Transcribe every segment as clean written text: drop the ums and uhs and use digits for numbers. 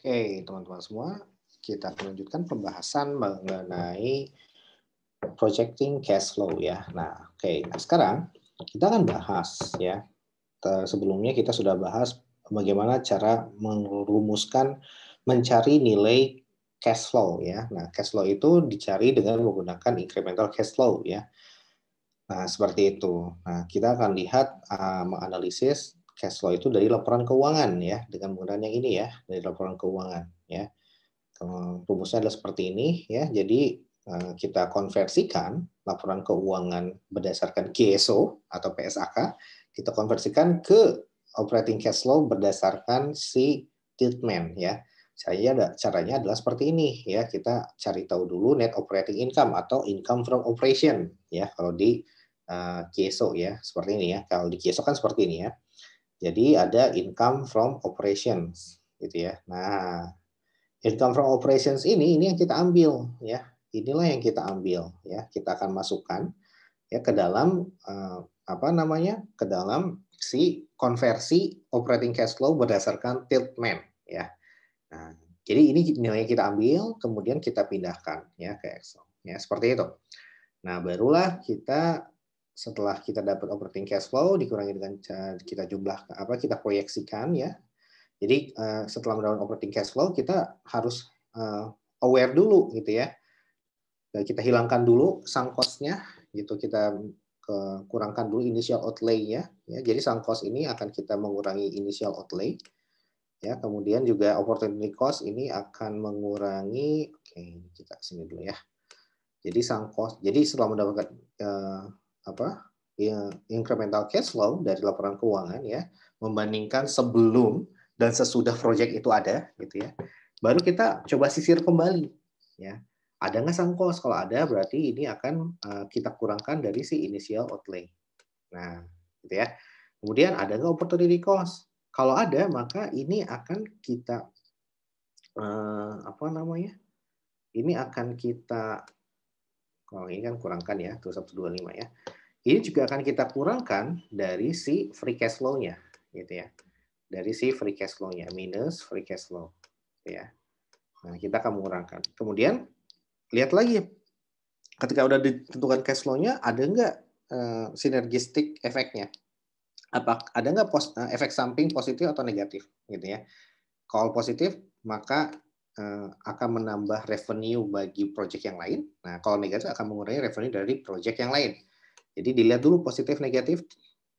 Oke, teman-teman semua, kita akan lanjutkan pembahasan mengenai projecting cash flow ya. Nah, oke. Nah, sekarang kita akan bahas ya. Sebelumnya kita sudah bahas bagaimana cara merumuskan mencari nilai cash flow ya. Nah, cash flow itu dicari dengan menggunakan incremental cash flow ya. Nah, seperti itu. Nah, kita akan lihat menganalisis cash flow itu dari laporan keuangan ya, dengan menggunakan yang ini ya, dari laporan keuangan ya. Rumusnya adalah seperti ini ya. Jadi kita konversikan laporan keuangan berdasarkan KSO atau PSAK, kita konversikan ke operating cash flow berdasarkan si Tiltman ya. Caranya adalah seperti ini ya. Kita cari tahu dulu net operating income atau income from operation ya. Kalau di KSO ya, seperti ini ya. Kalau di KSO kan seperti ini ya. Jadi ada income from operations gitu ya. Nah, income from operations ini yang kita ambil ya. Inilah yang kita ambil ya. Kita akan masukkan ya ke dalam ke dalam si konversi operating cash flow berdasarkan Tiltman ya. Nah, jadi ini nilai yang kita ambil kemudian kita pindahkan ya ke Excel ya, seperti itu. Nah, barulah kita setelah kita dapat operating cash flow dikurangi dengan kita kita proyeksikan ya. Jadi setelah mendapatkan operating cash flow kita harus aware dulu gitu ya. Kita hilangkan dulu sunk cost-nya gitu, kita kurangkan dulu initial outlay-nya ya. Jadi sunk cost ini akan kita mengurangi initial outlay ya. Kemudian juga opportunity cost ini akan mengurangi, oke, kita sini dulu ya. Jadi sunk cost. Jadi setelah mendapatkan incremental cash flow dari laporan keuangan ya, membandingkan sebelum dan sesudah proyek itu ada gitu ya. Baru kita coba sisir kembali ya. Ada nggak sunk cost? Kalau ada berarti ini akan kita kurangkan dari si initial outlay. Nah, gitu ya. Kemudian ada nggak opportunity cost? Kalau ada maka ini akan kita ini akan kita, kalau ini kan kurangkan ya, 2125 ya. Ini juga akan kita kurangkan dari si free cash flow-nya, gitu ya. Dari si free cash flow-nya, minus free cash flow. Ya. Nah, kita akan mengurangkan. Kemudian, lihat lagi, ketika udah ditentukan cash flow-nya, ada nggak synergistic efeknya? Ada nggak efek samping positif atau negatif? Gitu ya. Kalau positif, maka akan menambah revenue bagi project yang lain. Nah, kalau negatif akan mengurangi revenue dari project yang lain. Jadi dilihat dulu positif negatif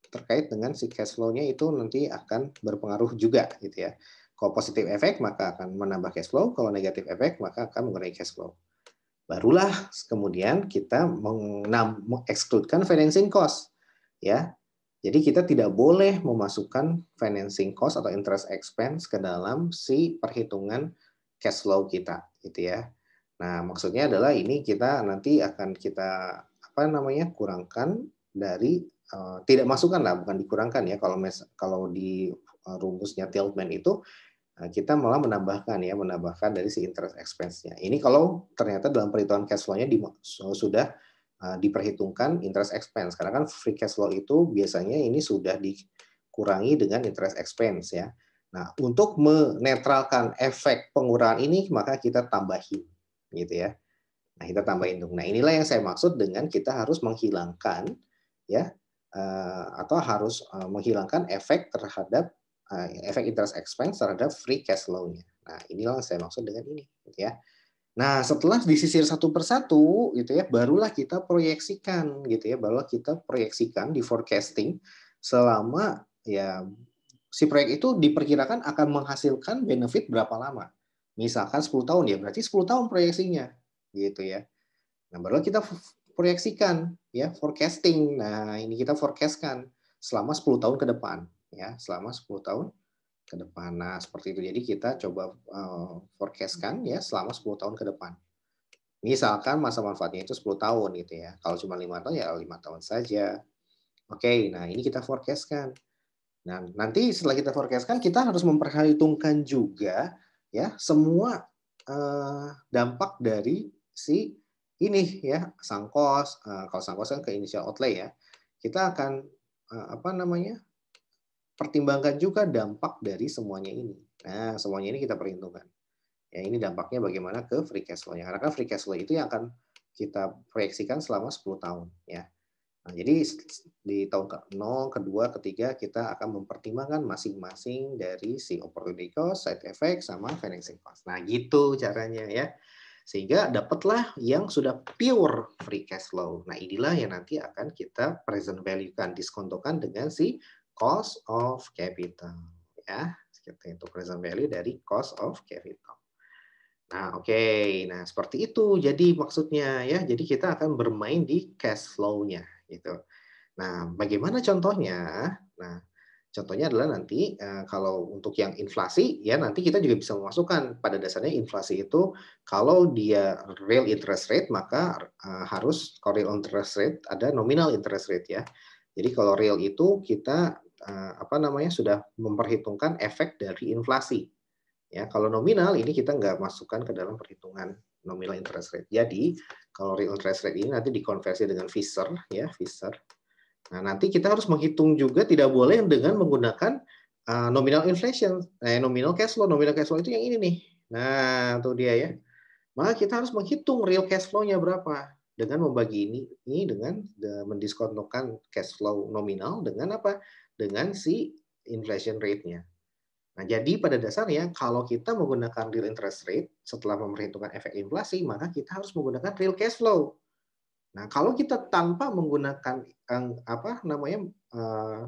terkait dengan si cash flow-nya itu nanti akan berpengaruh juga gitu ya. Kalau positif efek maka akan menambah cash flow, kalau negatif efek maka akan mengurangi cash flow. Barulah kemudian kita mengekskluskan financing cost ya. Jadi kita tidak boleh memasukkan financing cost atau interest expense ke dalam si perhitungan cash flow kita gitu ya. Nah, maksudnya adalah ini kita nanti akan kita kurangkan dari tidak masukkan lah, bukan dikurangkan ya. Kalau di rumusnya Tiltman itu kita malah menambahkan dari si interest expense-nya. Ini kalau ternyata dalam perhitungan cash flow-nya sudah diperhitungkan interest expense, karena kan free cash flow itu biasanya ini sudah dikurangi dengan interest expense ya. Nah, untuk menetralkan efek pengurangan ini maka kita tambahin gitu ya. Nah, kita tambahin dong. Nah, inilah yang saya maksud dengan kita harus menghilangkan ya atau harus menghilangkan efek terhadap efek interest expense terhadap free cash flow-nya. Nah, inilah yang saya maksud dengan ini gitu ya. Nah, setelah disisir satu persatu gitu ya, barulah kita proyeksikan gitu ya, barulah kita proyeksikan di forecasting selama ya si proyek itu diperkirakan akan menghasilkan benefit berapa lama. Misalkan 10 tahun ya, berarti 10 tahun proyeksinya gitu ya. Nah, baru kita proyeksikan ya, forecasting. Nah, ini kita forecastkan selama 10 tahun ke depan ya, selama 10 tahun ke depan. Nah, seperti itu. Jadi kita coba forecastkan ya selama 10 tahun ke depan. Misalkan masa manfaatnya itu 10 tahun gitu ya. Kalau cuma 5 tahun ya 5 tahun saja. Oke, nah ini kita forecastkan. Nah, nanti setelah kita forecastkan kita harus memperhitungkan juga ya semua dampak dari si ini ya, sunk cost. Kalau sunk cost kan ke initial outlay ya. Kita akan pertimbangkan juga dampak dari semuanya ini Nah, semuanya ini kita perhitungkan. Ya, ini dampaknya bagaimana ke free cash flow-nya. Karena kan free cash flow itu yang akan kita proyeksikan selama 10 tahun, ya. Nah, jadi di tahun ke-0, kedua, ketiga kita akan mempertimbangkan masing-masing dari si opportunity cost, side effect, sama financing cost. Nah, gitu caranya ya. Sehingga dapatlah yang sudah pure free cash flow. Nah, inilah yang nanti akan kita present value-kan, diskontokan dengan si cost of capital. Ya, seperti itu present value dari cost of capital. Nah, oke. Nah, seperti itu jadi maksudnya ya. Jadi kita akan bermain di cash flow-nya gitu. Nah, bagaimana contohnya? Nah, contohnya adalah nanti kalau untuk yang inflasi ya nanti kita juga bisa memasukkan pada dasarnya inflasi itu kalau dia real interest rate maka harus kalau real interest rate ada nominal interest rate ya. Jadi kalau real itu kita apa namanya sudah memperhitungkan efek dari inflasi. Ya, kalau nominal ini kita nggak masukkan ke dalam perhitungan nominal interest rate. Jadi kalau real interest rate ini nanti dikonversi dengan Fisher ya, Fisher. Nah, nanti kita harus menghitung juga tidak boleh dengan menggunakan nominal inflation, nominal cash flow. Nominal cash flow itu yang ini nih. Nah, itu dia ya. Maka kita harus menghitung real cash flow-nya berapa dengan membagi ini dengan mendiskontokan cash flow nominal dengan apa? Dengan si inflation rate-nya. Nah, jadi pada dasarnya kalau kita menggunakan real interest rate setelah memperhitungkan efek inflasi, maka kita harus menggunakan real cash flow. Nah, kalau kita tanpa menggunakan apa namanya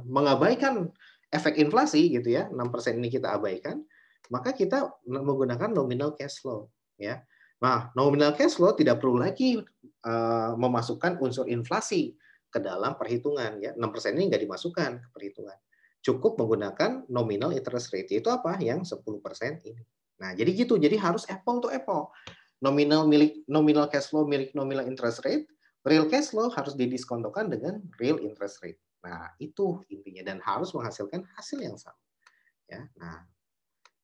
mengabaikan efek inflasi gitu ya, 6% ini kita abaikan, maka kita menggunakan nominal cash flow ya. Nah, nominal cash flow tidak perlu lagi memasukkan unsur inflasi ke dalam perhitungan ya. 6% ini nggak dimasukkan ke perhitungan. Cukup menggunakan nominal interest rate, itu apa? Yang 10% ini. Nah, jadi gitu. Jadi harus apple to apple. Nominal cash flow milik nominal interest rate, real cash flow harus didiskontokan dengan real interest rate. Nah, itu intinya dan harus menghasilkan hasil yang sama. Ya. Nah,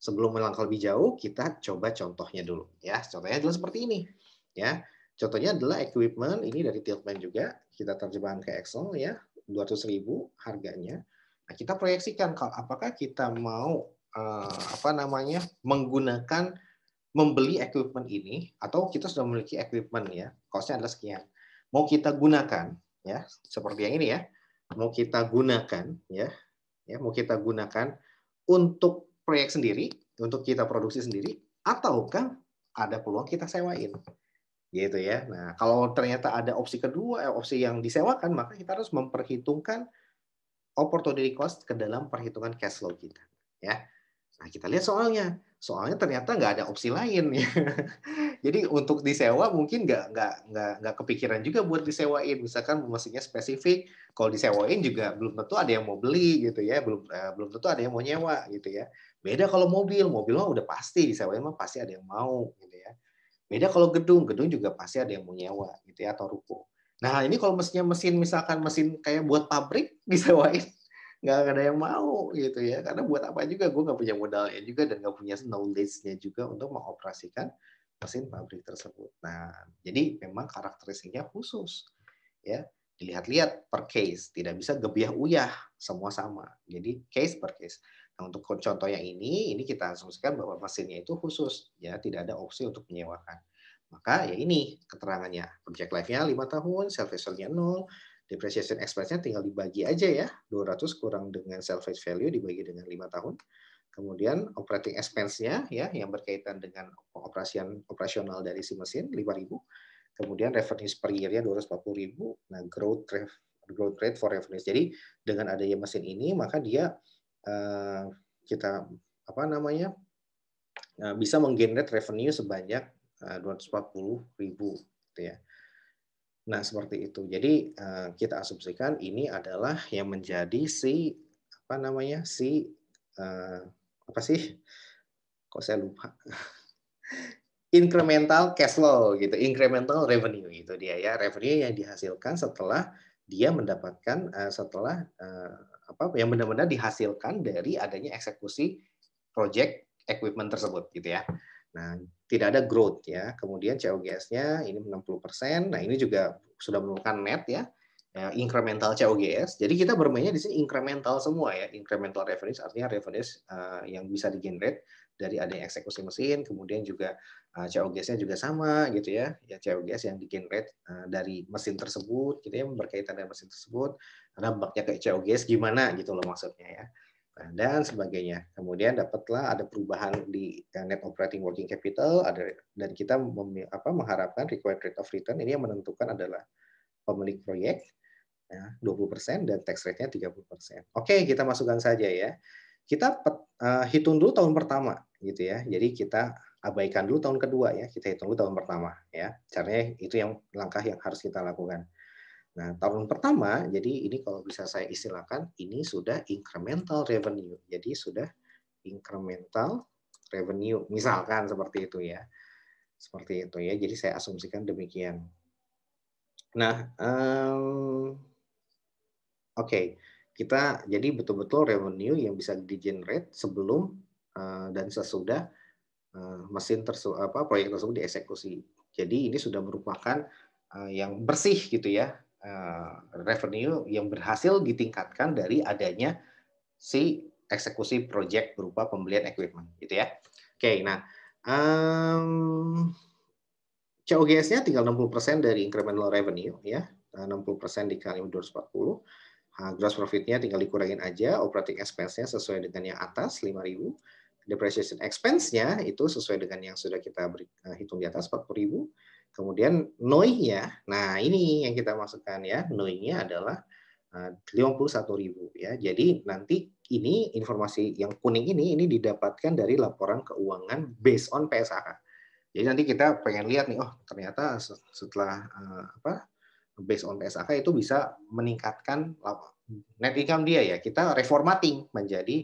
sebelum melangkah lebih jauh, kita coba contohnya dulu. Ya, contohnya adalah seperti ini. Ya, contohnya adalah equipment ini dari Tiltman juga. Kita terjemahkan ke Excel ya, 200.000 harganya. Nah, kita proyeksikan kalau apakah kita mau apa namanya menggunakan membeli equipment ini atau kita sudah memiliki equipment ya, cost-nya adalah sekian. Mau kita gunakan ya, seperti yang ini ya. Mau kita gunakan ya, mau kita gunakan untuk proyek sendiri, untuk kita produksi sendiri ataukah ada peluang kita sewain. Gitu ya. Nah, kalau ternyata ada opsi kedua, opsi yang disewakan, maka kita harus memperhitungkan opportunity cost ke dalam perhitungan cash flow kita. Ya. Nah, kita lihat soalnya. Soalnya ternyata nggak ada opsi lain. Ya. Jadi untuk disewa mungkin nggak kepikiran juga buat disewain. Misalkan mesinnya spesifik, kalau disewain juga belum tentu ada yang mau beli gitu ya. Belum tentu ada yang mau nyewa gitu ya. Beda kalau mobil mah udah pasti disewain mah pasti ada yang mau gitu ya. Beda kalau gedung juga pasti ada yang mau nyewa gitu ya atau ruko. Nah ini kalau mesin misalkan mesin kayak buat pabrik disewain nggak ada yang mau gitu ya karena buat apa juga gue nggak punya modalnya juga dan nggak punya knowledge-nya juga untuk mengoperasikan mesin pabrik tersebut. Nah jadi memang karakteristiknya khusus ya dilihat-lihat per case tidak bisa gebiah uyah semua sama jadi case per case. Nah untuk contoh yang ini kita asumsikan bahwa mesinnya itu khusus ya tidak ada opsi untuk menyewakan. Maka ya ini keterangannya project life-nya 5 tahun, salvage-nya 0, depreciation expense-nya tinggal dibagi aja ya, 200 kurang dengan salvage value dibagi dengan 5 tahun. Kemudian operating expense-nya ya yang berkaitan dengan operasional dari si mesin 5.000. Kemudian revenues per year-nya 240.000. Nah, growth rate for revenues. Jadi dengan adanya mesin ini maka dia kita apa namanya bisa menggenerate revenue sebanyak 240.000 gitu ya. Nah, seperti itu. Jadi kita asumsikan ini adalah yang menjadi si apa namanya? Apa sih? Kok saya lupa. Incremental cash flow gitu, incremental revenue itu dia ya. Revenue yang dihasilkan setelah dia mendapatkan setelah apa yang benar-benar dihasilkan dari adanya eksekusi project equipment tersebut gitu ya. Nah, tidak ada growth ya. Kemudian COGS-nya ini 60%. Nah, ini juga sudah merupakan net ya. incremental COGS. Jadi kita bermainnya di sini incremental semua ya. Incremental revenues artinya revenues yang bisa di-generate dari adanya eksekusi mesin, kemudian juga COGS-nya juga sama gitu ya. Ya COGS yang di-generate dari mesin tersebut gitu ya, berkaitan dengan mesin tersebut. Karena baknya kayak COGS gimana gitu loh maksudnya ya. Nah, dan sebagainya. Kemudian dapatlah ada perubahan di net operating working capital, dan kita mengharapkan required rate of return ini yang menentukan adalah pemilik proyek ya, 20% dan tax rate-nya 30%. Oke, kita masukkan saja ya. Kita hitung dulu tahun pertama gitu ya. Jadi kita abaikan dulu tahun kedua ya. Kita hitung dulu tahun pertama ya. Caranya itu yang langkah yang harus kita lakukan. Nah, tahun pertama, jadi ini kalau bisa saya istilahkan, ini sudah incremental revenue. Jadi sudah incremental revenue, misalkan seperti itu ya. Seperti itu ya. Jadi saya asumsikan demikian. Nah, oke, kita jadi betul-betul revenue yang bisa di-generate sebelum dan sesudah proyek tersebut dieksekusi. Jadi ini sudah merupakan yang bersih gitu ya, revenue yang berhasil ditingkatkan dari adanya si eksekusi proyek berupa pembelian equipment gitu ya. Oke, nah COGS-nya tinggal 60% dari incremental revenue ya, 60% dikali 240. Gross profit-nya tinggal dikurangin aja, operating expense-nya sesuai dengan yang atas 5.000, depreciation expense-nya itu sesuai dengan yang sudah kita hitung di atas 40.000. Kemudian NOI-nya, nah ini yang kita masukkan ya, NOI-nya adalah 51.000 ya. Jadi nanti ini informasi yang kuning ini didapatkan dari laporan keuangan based on PSAK. Jadi nanti kita pengen lihat nih, oh ternyata setelah based on PSAK itu bisa meningkatkan net income dia ya. Kita reformatting menjadi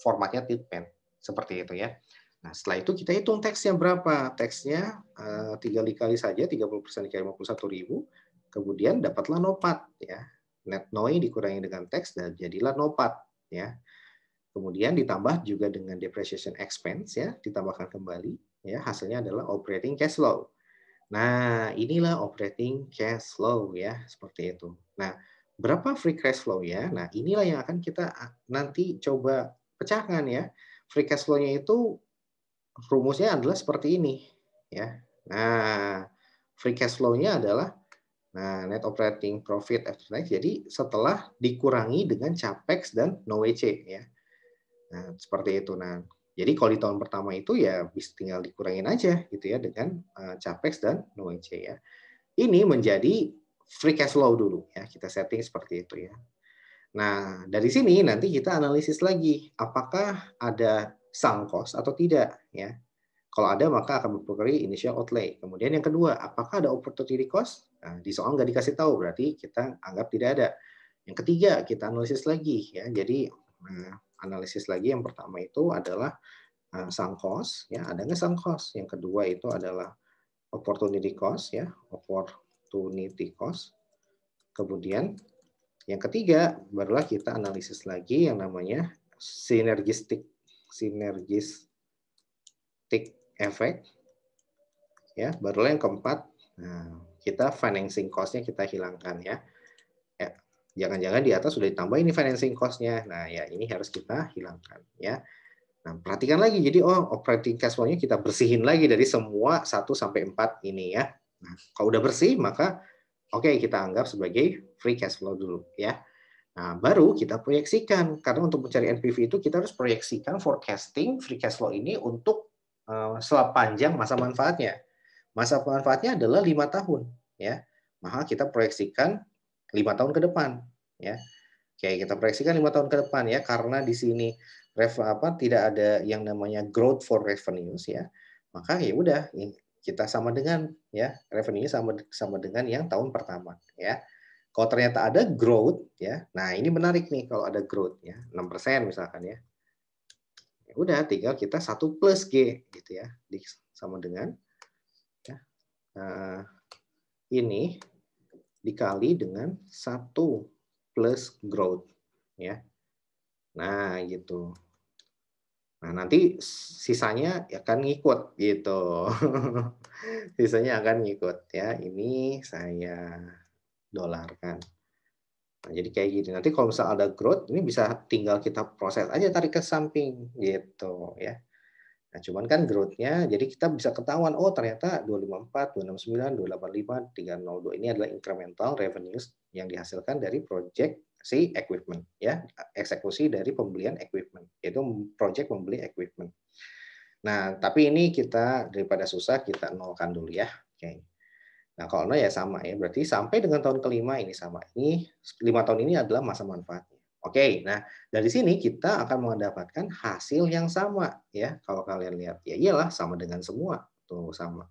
formatnya Titpen seperti itu ya. Nah, setelah itu kita hitung teksnya berapa. Teksnya tinggal dikali saja 30% dikali 51.000, kemudian dapatlah NOPAT ya. Net NOI dikurangi dengan teks dan jadilah NOPAT ya. Kemudian ditambah juga dengan depreciation expense ya, ditambahkan kembali ya, hasilnya adalah operating cash flow. Nah, inilah operating cash flow ya, seperti itu. Nah, berapa free cash flow ya? Nah, inilah yang akan kita nanti coba pecahkan ya. Free cash flow-nya itu rumusnya adalah seperti ini ya. Nah, free cash flow-nya adalah net operating profit after tax. Jadi setelah dikurangi dengan capex dan NOWC ya. Nah, seperti itu. Nah, jadi kalau di tahun pertama itu ya bisa tinggal dikurangin aja gitu ya dengan capex dan NOWC ya. Ini menjadi free cash flow dulu ya, kita setting seperti itu ya. Nah, dari sini nanti kita analisis lagi apakah ada sunk cost atau tidak ya. Kalau ada maka akan mempengaruhi initial outlay. Kemudian yang kedua, apakah ada opportunity cost? Nah, di soal nggak dikasih tahu, berarti kita anggap tidak ada. Yang ketiga, kita analisis lagi ya. Jadi analisis lagi yang pertama itu adalah sunk cost ya, ada nggak sunk cost? Yang kedua itu adalah opportunity cost ya, opportunity cost. Kemudian yang ketiga barulah kita analisis lagi yang namanya synergistic effect ya. Barulah yang keempat, nah, kita financing cost-nya kita hilangkan ya. Jangan-jangan di atas sudah ditambah ini financing cost-nya. Nah, ya ini harus kita hilangkan ya. Nah, perhatikan lagi. Jadi operating cash flow-nya kita bersihin lagi dari semua 1 sampai 4 ini ya. Nah, kalau udah bersih maka oke, kita anggap sebagai free cash flow dulu ya. Nah, baru kita proyeksikan karena untuk mencari NPV itu kita harus proyeksikan forecasting free cash flow ini untuk sepanjang masa manfaatnya. Masa manfaatnya adalah 5 tahun ya. Maka kita proyeksikan 5 tahun ke depan ya. Oke, kita proyeksikan 5 tahun ke depan ya, karena di sini tidak ada yang namanya growth for revenues ya. Maka ya udah kita sama dengan ya, revenue sama dengan yang tahun pertama ya. Kalau ternyata ada growth ya. Nah, ini menarik nih kalau ada growth ya, 6% misalkan ya. Ya udah tinggal kita 1 plus G gitu ya, sama dengan ya, ini dikali dengan 1 plus growth ya. Nah, gitu. Nah, nanti sisanya akan ngikut gitu. Sisanya akan ngikut ya. Ini saya dolar kan. Nah, jadi kayak gini. Nanti kalau misal ada growth, ini bisa tinggal kita proses aja tarik ke samping gitu ya. Nah, cuman kan growth-nya, jadi kita bisa ketahuan, oh ternyata 254, 269, 285, 302 ini adalah incremental revenues yang dihasilkan dari project si equipment ya, eksekusi dari pembelian equipment, yaitu project membeli equipment. Nah, tapi ini kita daripada susah kita nolkan dulu ya. Oke. Nah, kalau nol ya sama ya, berarti sampai dengan tahun kelima ini sama. Ini 5 tahun ini adalah masa manfaatnya. Oke, nah dari sini kita akan mendapatkan hasil yang sama ya. Kalau kalian lihat, ya iyalah sama dengan semua. Tuh sama.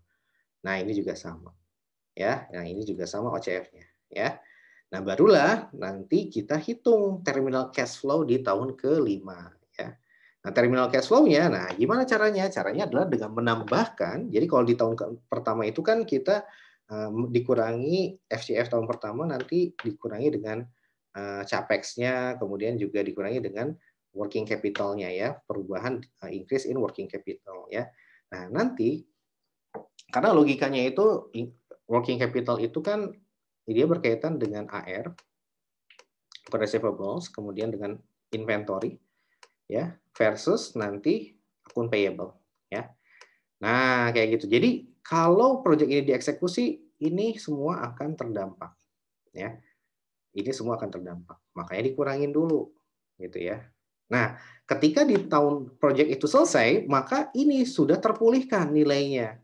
Nah, ini juga sama. Ya, nah ini juga sama OCF-nya ya. Nah, barulah nanti kita hitung terminal cash flow di tahun kelima ya. Nah, terminal cash flow-nya, nah gimana caranya? Caranya adalah dengan menambahkan, jadi kalau di tahun pertama itu kan kita dikurangi FCF tahun pertama, nanti dikurangi dengan capex-nya, kemudian juga dikurangi dengan working capital-nya ya, perubahan increase in working capital ya. Nah, nanti karena logikanya itu working capital itu kan dia berkaitan dengan AR, receivables, kemudian dengan inventory ya, versus nanti akun payable ya. Nah, kayak gitu. Jadi kalau proyek ini dieksekusi, ini semua akan terdampak ya. Ini semua akan terdampak. Makanya dikurangin dulu gitu ya. Nah, ketika di tahun proyek itu selesai, maka ini sudah terpulihkan nilainya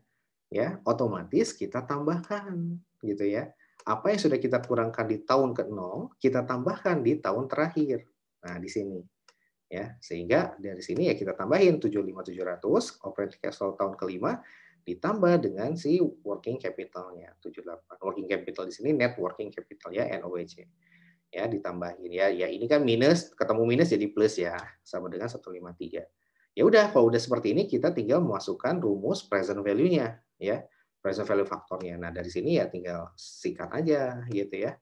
ya, otomatis kita tambahkan gitu ya. Apa yang sudah kita kurangkan di tahun ke-0, kita tambahkan di tahun terakhir. Nah, di sini ya. Sehingga dari sini ya kita tambahin 75.700 operating cash flow tahun kelima ditambah dengan si working capital-nya 78. Working capital di sini net working capital ya, NOWC. Ya, ditambahin ya. Ya ini kan minus, ketemu minus jadi plus ya, sama dengan 153. Ya udah, kalau udah seperti ini kita tinggal memasukkan rumus present value-nya ya. Present value faktornya. Nah, dari sini ya tinggal sikat aja gitu ya.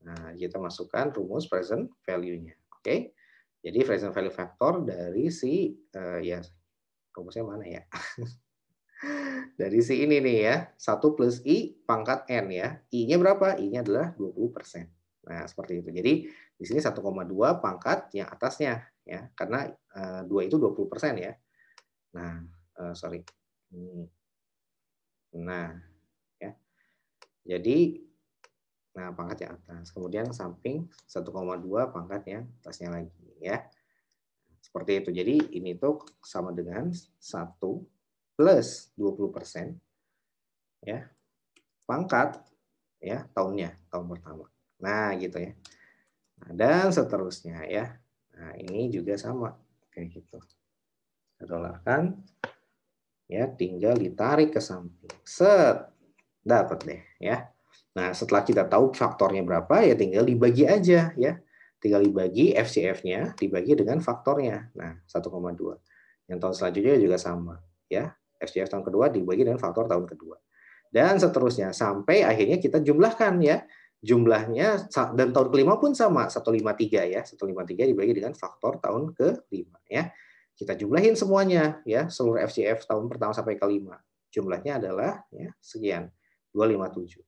Nah, kita masukkan rumus present value-nya. Oke. Jadi present value factor dari si ya rumusnya mana ya? Dari si ini nih ya, 1 plus I pangkat N ya. I-nya berapa? I-nya adalah 20%. Nah, seperti itu. Jadi di sini 1,2 pangkat yang atasnya ya, karena 2 itu 20% ya. Nah, sorry. Nah, ya. Jadi nah pangkat yang atas. Kemudian samping 1,2 pangkat yang atasnya lagi ya. Seperti itu. Jadi ini tuh sama dengan 1 plus 20% ya. Pangkat ya tahunnya, tahun pertama. Nah, gitu ya. Nah, dan seterusnya ya. Nah, ini juga sama kayak gitu. Kita dolarkan ya, tinggal ditarik ke samping. Set. Dapat deh ya. Nah, setelah kita tahu faktornya berapa ya tinggal dibagi aja ya. Tinggal dibagi FCF-nya dibagi dengan faktornya. Nah, 1,2. Yang tahun selanjutnya juga sama ya. FCF tahun kedua dibagi dengan faktor tahun kedua. Dan seterusnya sampai akhirnya kita jumlahkan ya. Jumlahnya dan tahun kelima pun sama 153 ya. 153 dibagi dengan faktor tahun kelima ya. Kita jumlahin semuanya ya, seluruh FCF tahun pertama sampai kelima. Jumlahnya adalah ya sekian 257.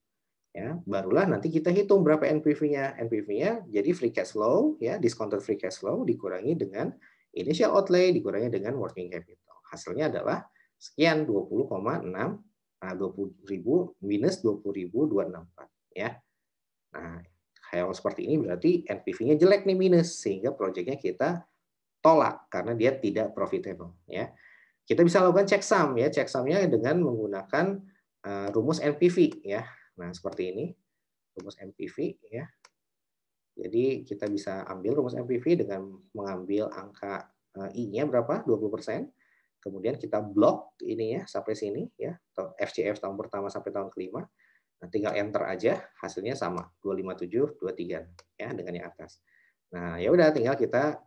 Ya, barulah nanti kita hitung berapa NPV-nya. NPV-nya jadi free cash flow ya, discounted free cash flow dikurangi dengan initial outlay dikurangi dengan working capital. Hasilnya adalah sekian 20,6 20.000 minus 20.264 ya. Nah, hal seperti ini berarti NPV-nya jelek nih minus sehingga proyeknya kita tolak karena dia tidak profitable ya. Kita bisa lakukan check sum ya, check sum-nya dengan menggunakan rumus NPV ya. Nah, seperti ini rumus NPV ya. Jadi kita bisa ambil rumus NPV dengan mengambil angka I-nya berapa? 20%. Kemudian kita blok ini ya sampai sini ya, FCF tahun pertama sampai tahun kelima. Nah, tinggal enter aja, hasilnya sama 257, 23 ya dengan yang atas. Nah, ya udah tinggal kita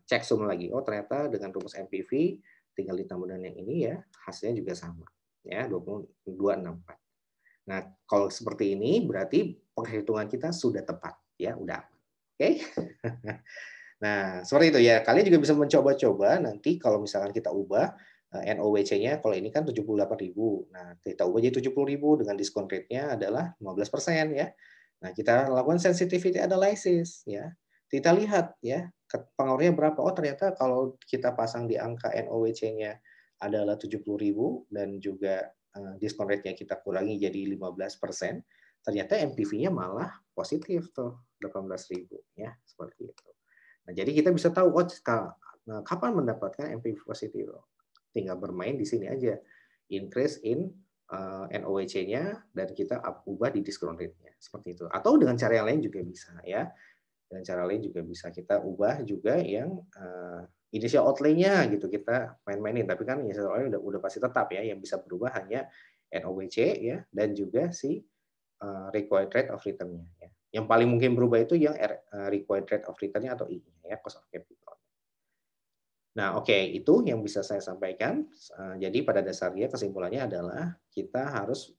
cek sum lagi. Oh, ternyata dengan rumus NPV tinggal ditambah dengan yang ini ya, hasilnya juga sama ya, 264. Nah, kalau seperti ini berarti perhitungan kita sudah tepat ya, udah. Oke. Nah, seperti itu ya. Kalian juga bisa mencoba-coba nanti kalau misalkan kita ubah NOWC-nya, kalau ini kan 78.000. Nah, kita ubah jadi 70.000 dengan diskon rate-nya adalah 15% ya. Nah, kita lakukan sensitivity analysis ya. Kita lihat ya, pengaruhnya berapa. Oh, ternyata kalau kita pasang di angka NOWC-nya adalah 70.000 dan juga diskon rate-nya kita kurangi jadi 15%, ternyata NPV-nya malah positif tuh 18.000 ya, seperti itu. Nah, jadi kita bisa tahu oh, kapan mendapatkan NPV positif. Tinggal bermain di sini aja. Increase in NOWC-nya dan kita ubah di discount rate-nya seperti itu. Atau dengan cara yang lain juga bisa ya. Dengan cara lain juga bisa kita ubah juga yang initial outlay-nya gitu kita main-mainin. Tapi kan initial outlay udah pasti tetap ya. Yang bisa berubah hanya NOWC ya dan juga si required rate of return-nya ya. Yang paling mungkin berubah itu yang required rate of return-nya atau I-nya ya, cost of capital. Nah, oke, itu yang bisa saya sampaikan. Jadi pada dasarnya kesimpulannya adalah kita harus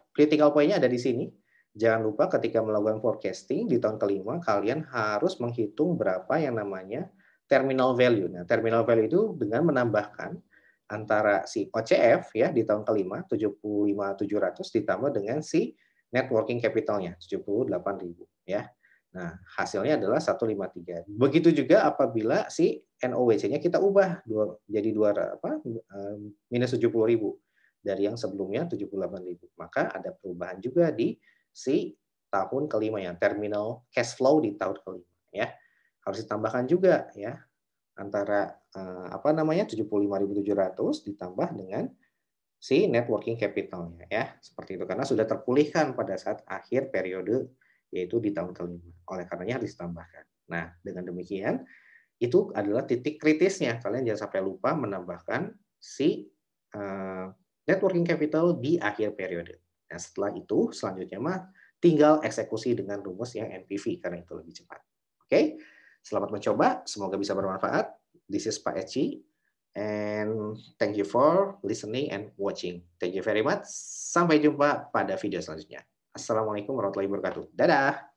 critical point-nya ada di sini. Jangan lupa ketika melakukan forecasting di tahun kelima, kalian harus menghitung berapa yang namanya terminal value. Nah, terminal value itu dengan menambahkan antara si OCF ya di tahun kelima 75.700 ditambah dengan si net working capital-nya 78.000 ya. Nah, hasilnya adalah 153. Begitu juga apabila si NOWC-nya kita ubah jadi minus 70.000 dari yang sebelumnya 78.000. Maka ada perubahan juga di si tahun kelima ya, terminal cash flow di tahun kelima ya. Harus ditambahkan juga ya antara 75.700 ditambah dengan si net working capital-nya ya. Seperti itu karena sudah terpulihkan pada saat akhir periode yaitu di tahun kelima. Oleh karenanya harus ditambahkan. Nah, dengan demikian itu adalah titik kritisnya. Kalian jangan sampai lupa menambahkan si net working capital di akhir periode. Nah, setelah itu selanjutnya mah tinggal eksekusi dengan rumus yang NPV karena itu lebih cepat. Oke, selamat mencoba. Semoga bisa bermanfaat. This is Pak Eci. And thank you for listening and watching. Thank you very much. Sampai jumpa pada video selanjutnya. Assalamualaikum warahmatullahi wabarakatuh. Dadah.